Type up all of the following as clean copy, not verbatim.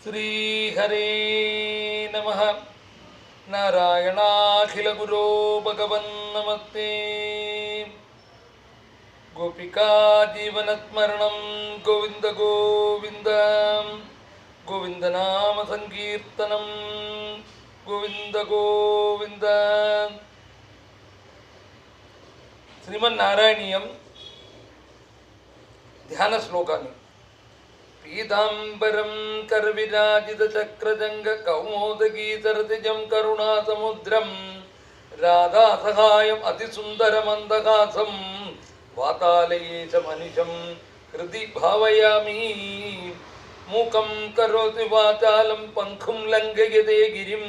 श्रीहरे नमः। नारायणाखिलगुरो भगवन् नमस्ते। गोपिका जीवनस्मरणं गोविन्द गोविन्द गोविन्द नाम संकीर्तनं गोविन्द गोविन्द। श्रीमन्नारायणीयं ध्यान श्लोकानि। पीताम्बरं करविराजितचक्रजङ्ग कौमोदगीतरतिजं करुणासमुद्रं राधासहायम् अतिसुन्दरमन्दहासं वातालयेशमनिशं हृदि भावयामि। मूकं करोति वाचालं पङ्खुं लङ्घयते गिरिं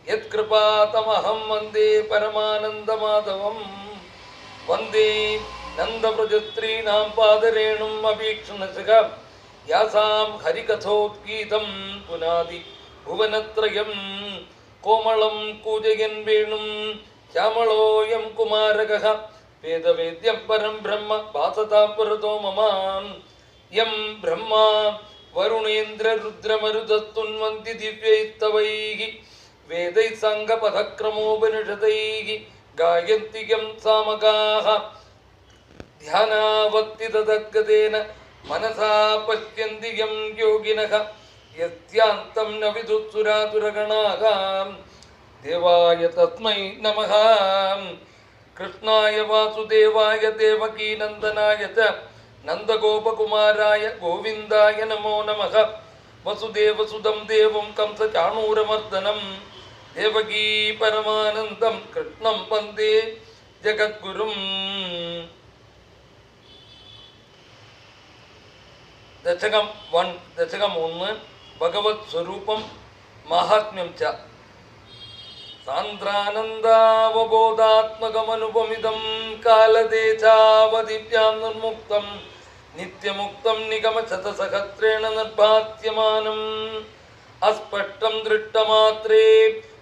यत्कृपातमहं वन्दे परमानन्दमाधवं। वन्दे नन्दव्रजस्त्रीणां पादरेणुम् अभीक्ष्णशः यासां हरिकथोत्कीतं पुनादि भुवनत्रयं। कोमलं कूजयन् वेणुं श्यामलोऽयं कुमारकः वेदवेद्यं परं ब्रह्म भासतां पुरतो मम। यं ब्रह्मा वरुणेन्द्ररुद्रमरुतस्तुन्वन्ति दिव्यैस्तवैः वेदैः साङ्गपदक्रमोपनिषदैः गायन्ति यं सामगाः। ध्यानावत्ति तद्गतेन मनसा पश्यन्ति यं योगिनः यस्यान्तं न विदुःसुरासुरगणाः। देवाय तस्मै नमः। कृष्णाय वासुदेवाय देवकीनन्दनाय च नन्दगोपकुमाराय गोविन्दाय नमो नमः। वसुदेवसुतं देवं कंसचाणूरमर्दनं देवकी परमानन्दं कृष्णं वन्दे जगद्गुरुम्। दशकं 1 दशकं 1 भगवत् स्वरूपं माहात्म्यं च। सान्द्रानन्दावबोधात्मकमनुपमिदं कालदेशावधिभ्यां निर्मुक्तं नित्यमुक्तं निगमशतसहस्रेण निर्भात्यमानम् अस्पष्टं दृष्टमात्रे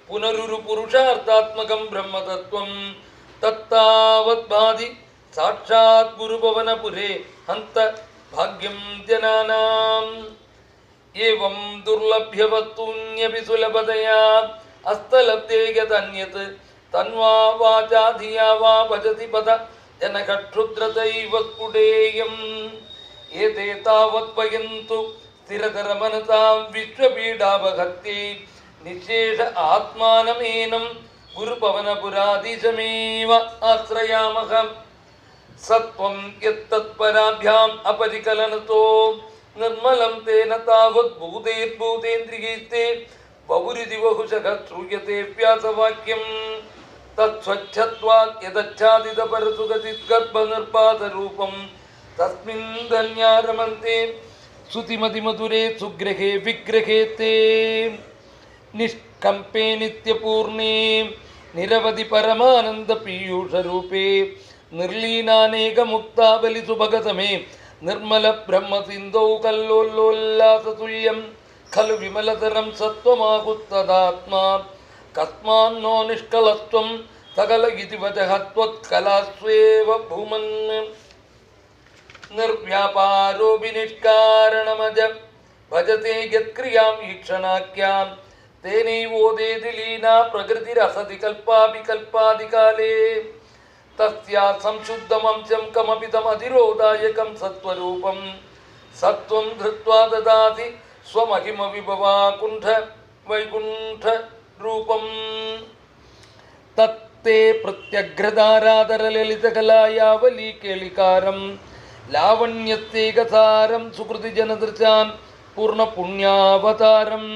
पुनरुरुपुरुषार्थात्मकं ब्रह्मतत्त्वं तत्तावद्भाति साक्षात् गुरुभवनपुरे हन्त भाग्यं जनानाम्। एवं दुर्लभ्यवस्तून्यपि सुलभतया हस्तलब्धे यदन्यत् तन्वा वाचा धिया वा भजति पद जनकक्षुद्रतैव स्फुटेयम्। एते तावद्भयन्तु स्थिरतरमनसां विश्वपीडावहत्यै निःशेष आत्मानमेनं गुरुपवनपुराधीशमेव आश्रयामः। सत्वं यत्तत्पराभ्याम् अपरिकलनतो निर्मलं तेन तावद्भूतेर्भूतेन्द्रियैस्ते बहुरिति बहुशः श्रूयते व्यासवाक्यं। तत्स्वच्छत्वात् यदच्छादितपरसुगतिर्गर्भनिर्बाधरूपं तस्मिन् धन्या रमन्ते श्रुतिमतिमधुरे सुग्रहे विग्रहे ते। निष्कम्पे नित्यपूर्णे निरवधि परमानन्दपीयूषरूपे निर्लीनानेकमुक्ताबलिसुभगतमे निर्मल ब्रह्मसिन्धौ कल्लोल्लोल्लासतुल्यं खलु विमलतरं सत्त्वमाहुस्तदात्मा। कस्मान्नो निष्कलत्वं सकल इति वचः त्वत्कलास्वेव भूमन्। निर्व्यापारोऽपि निष्कारणमज भजते यत्क्रियां ईक्षणाख्यां तेनैवोदेति लीना प्रकृतिरसति कल्पाभिकल्पादिकाले। तस्या संशुद्धमंशं कमपि तमधिरोधायकं सत्त्वरूपं सत्त्वं धृत्वा ददाति स्वमहिमविभवाकुण्ठ वैकुण्ठरूपं। तत्ते प्रत्यग्रधाराधरललितकलायावलीकेलिकारं लावण्यस्तेकसारं सुकृतिजनदृशान् पूर्णपुण्यावतारम्।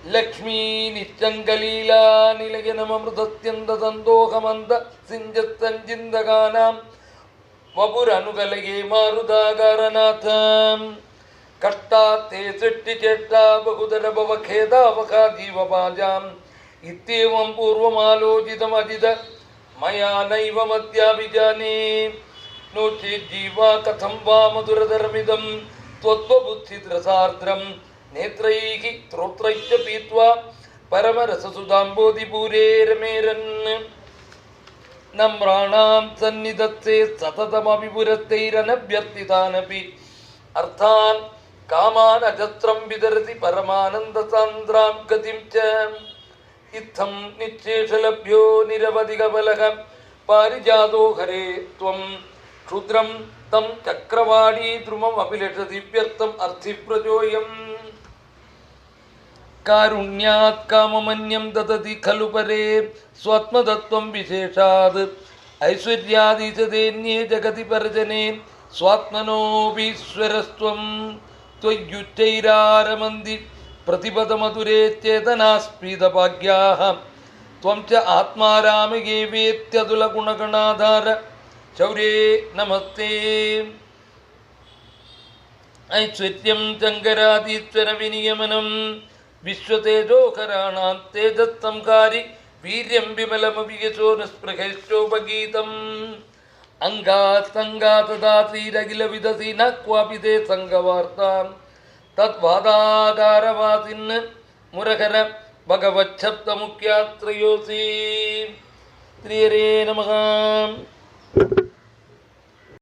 लक्ष्मी निश्चङ्गलीला निलयनममृतत्यन्तसन्दोहमन्द सिञ्जत्सञ्जिन्दगानां वपुरनुकलये मारुदाकारनाथं। कष्टास्ते सृष्टिचेष्टा बहुधरभवखेदावका जीवभाजाम् इत्येवं पूर्वमालोचितमजित मया नैव मद्याभिजाने। नो चेज्जीवा कथं वा मधुरधरमिदं त्वत्त्वबुद्धिद्रसार्द्रं नेत्रैः स्तोत्रैश्च पीत्वा परमरससुधाम्बोधिपूरे रमेरन्। नम्राणां सन्निधत्ते सततमपि पुरस्तैरनभ्यर्थितानपि अर्थान् കാമാൻ അജസ്രം വിതരതി പരമാനന്ദസാന്ദ്രാം ഗതിം ച ഇത്തം നിശ്ശേഷലഭ്യോ നിരവധികബലഃ പാരിജാതോ ഹരേ ത്വം ക്ഷുദ്രം തം ചക്രവാണീ ദ്രുമം അഭിലഷതി വ്യർത്ഥം അർത്ഥിപ്രചോയം കാരുണ്യാത് കാമമന്യം ദദതി ഖലു പരേ സ്വാത്മതത്വം വിശേഷാത് ഐശ്വര്യാദീശതേന്യേ ജഗതി പരജനേ സ്വാത്മനോപീശ്വരസ്ത്വം ത്വയ്യുറ്റൈരാരമന്തി പ്രതിപദമധുരേ ചേതനാസ്പീതഭാഗ്യാഃ ത്വം ച ആത്മാരാമകേ വേത്യതുലഗുണഗണാധാര ശൗര്യേ നമസ്തേ ഐശ്വര്യം ശങ്കരാദീശ്വര വിനിയമനം വിശ്വതേജോകരാണാം തേജസ്സംഹാരി വീര്യം വിമലമവിയശോ നിസ്പൃഹേശ്ചോപഗീതം അംഗാസംഗാതദാസീരഖില ന ക്വാപി തേ സംഘവാർത്താം തദ്വാദാകാരവാസിൻ മുരഹര ഭഗവച്ഛബ്ദമുഖ്യാത്രയോസി ശ്രീഹരേ നമഃ.